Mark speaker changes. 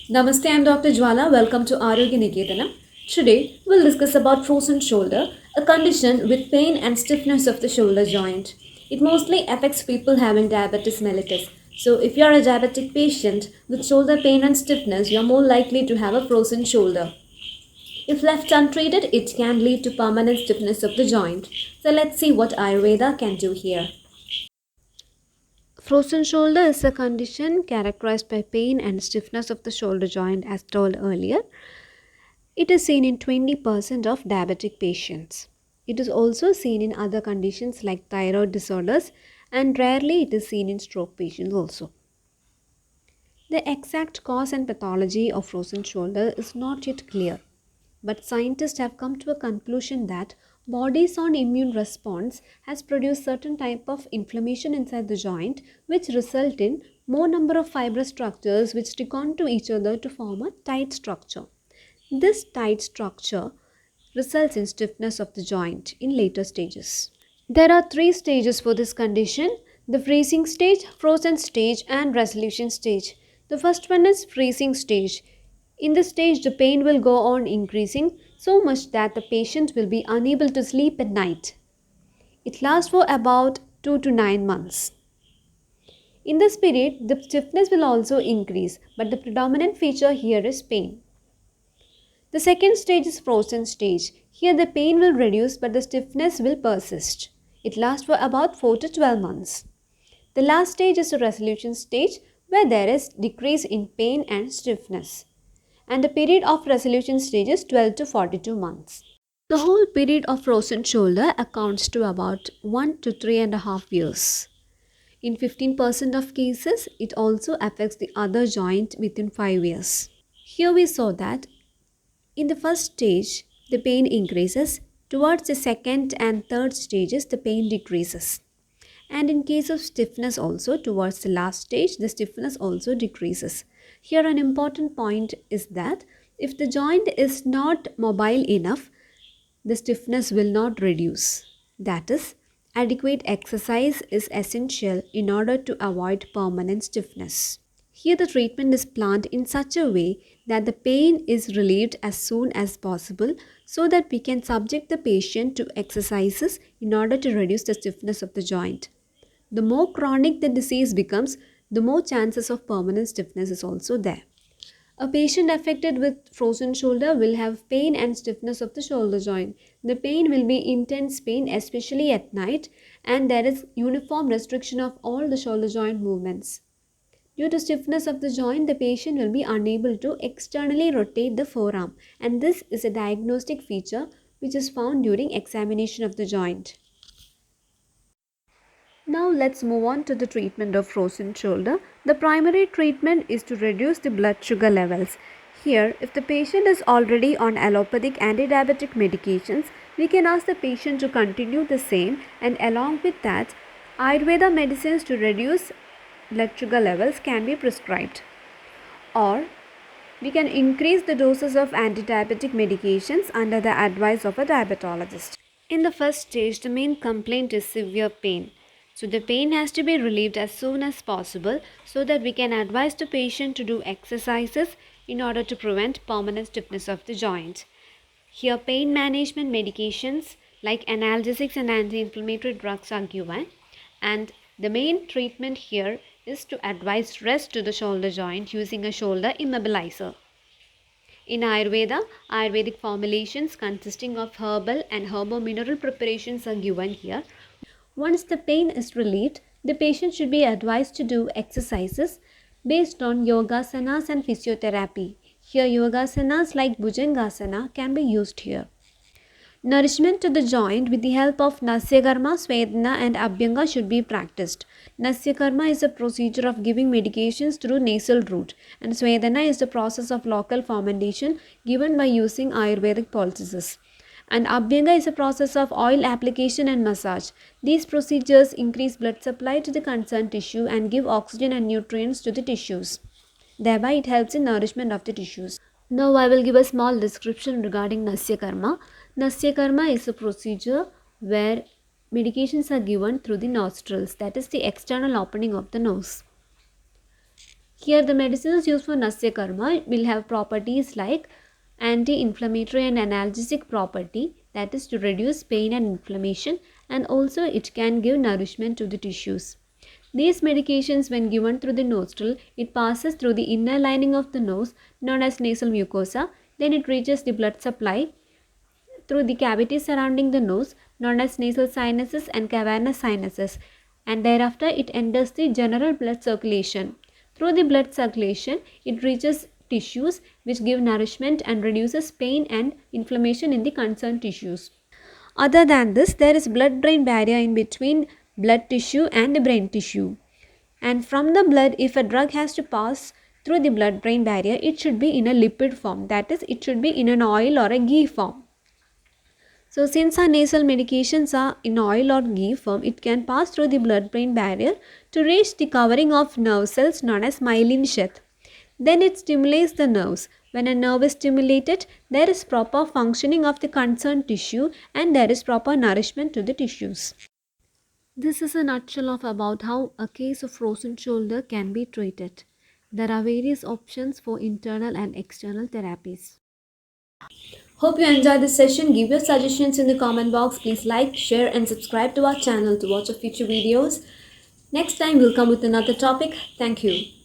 Speaker 1: Namaste, I'm Dr. Jwala. Welcome to Arogya Niketanam. Today, we'll discuss about frozen shoulder, a condition with pain and stiffness of the shoulder joint. It mostly affects people having diabetes mellitus. So, if you are a diabetic patient with shoulder pain and stiffness, you are more likely to have a frozen shoulder. If left untreated, it can lead to permanent stiffness of the joint. So, let's see what Ayurveda can do here. Frozen shoulder is a condition characterized by pain and stiffness of the shoulder joint, as told earlier. It is seen in 20% of diabetic patients. It is also seen in other conditions like thyroid disorders, and rarely it is seen in stroke patients also. The exact cause and pathology of frozen shoulder is not yet clear, but scientists have come to a conclusion that body's own immune response has produced certain type of inflammation inside the joint, which result in more number of fibrous structures which stick on to each other to form a tight structure. This tight structure results in stiffness of the joint in later stages. There are three stages for this condition: the freezing stage, frozen stage, and resolution stage. The first one is freezing stage. In this stage, the pain will go on increasing so much that the patient will be unable to sleep at night. It lasts for about 2 to 9 months. In this period, the stiffness will also increase, but the predominant feature here is pain. The second stage is frozen stage. Here the pain will reduce but the stiffness will persist. It lasts for about 4 to 12 months. The last stage is the resolution stage where there is decrease in pain and stiffness. And the period of resolution stage is 12 to 42 months. The whole period of frozen shoulder accounts to about 1 to 3.5 years. In 15% of cases, it also affects the other joint within 5 years. Here we saw that in the first stage, the pain increases. Towards the second and third stages, the pain decreases. And in case of stiffness also, towards the last stage, the stiffness also decreases. Here an important point is that if the joint is not mobile enough, the stiffness will not reduce. That is, adequate exercise is essential in order to avoid permanent stiffness. Here, the treatment is planned in such a way that the pain is relieved as soon as possible so that we can subject the patient to exercises in order to reduce the stiffness of the joint. The more chronic the disease becomes, the more chances of permanent stiffness is also there. A patient affected with frozen shoulder will have pain and stiffness of the shoulder joint. The pain will be intense pain, especially at night, and there is uniform restriction of all the shoulder joint movements. Due to stiffness of the joint, the patient will be unable to externally rotate the forearm, and this is a diagnostic feature which is found during examination of the joint. Now let's move on to the treatment of frozen shoulder. The primary treatment is to reduce the blood sugar levels. Here, if the patient is already on allopathic anti-diabetic medications, we can ask the patient to continue the same, and along with that, Ayurveda medicines to reduce blood sugar levels can be prescribed. Or we can increase the doses of anti-diabetic medications under the advice of a diabetologist. In the first stage, the main complaint is severe pain. So the pain has to be relieved as soon as possible so that we can advise the patient to do exercises in order to prevent permanent stiffness of the joint. Here, pain management medications like analgesics and anti-inflammatory drugs are given, and the main treatment here is to advise rest to the shoulder joint using a shoulder immobilizer. In Ayurveda, Ayurvedic formulations consisting of herbal and herbo-mineral preparations are given here. Once the pain is relieved, the patient should be advised to do exercises based on yogasanas and physiotherapy. Here, yogasanas like Bhujangasana can be used here. Nourishment to the joint with the help of Nasyakarma, Svedana and Abhyanga should be practiced. Nasyakarma is a procedure of giving medications through nasal route, and Svedana is the process of local fermentation given by using Ayurvedic poultices. And Abhyanga is a process of oil application and massage. These procedures increase blood supply to the concerned tissue and give oxygen and nutrients to the tissues. Thereby, it helps in nourishment of the tissues. Now I will give a small description regarding Nasya Karma. Nasya Karma is a procedure where medications are given through the nostrils, that is the external opening of the nose. Here the medicines used for Nasya Karma will have properties like anti-inflammatory and analgesic property, that is to reduce pain and inflammation, and also it can give nourishment to the tissues. These medications when given through the nostril, it passes through the inner lining of the nose known as nasal mucosa, then it reaches the blood supply through the cavity surrounding the nose known as nasal sinuses and cavernous sinuses, and thereafter it enters the general blood circulation. Through the blood circulation, it reaches tissues which give nourishment and reduces pain and inflammation in the concerned tissues. Other than this, there is blood-brain barrier in between blood tissue and the brain tissue. And from the blood, if a drug has to pass through the blood-brain barrier, it should be in a lipid form. That is, it should be in an oil or a ghee form. So since our nasal medications are in oil or ghee form, it can pass through the blood-brain barrier to reach the covering of nerve cells known as myelin sheath. Then it stimulates the nerves. When a nerve is stimulated, there is proper functioning of the concerned tissue and there is proper nourishment to the tissues. This is a nutshell of about how a case of frozen shoulder can be treated. There are various options for internal and external therapies. Hope you enjoyed this session. Give your suggestions in the comment box. Please like, share and subscribe to our channel to watch our future videos. Next time we'll come with another topic. Thank you.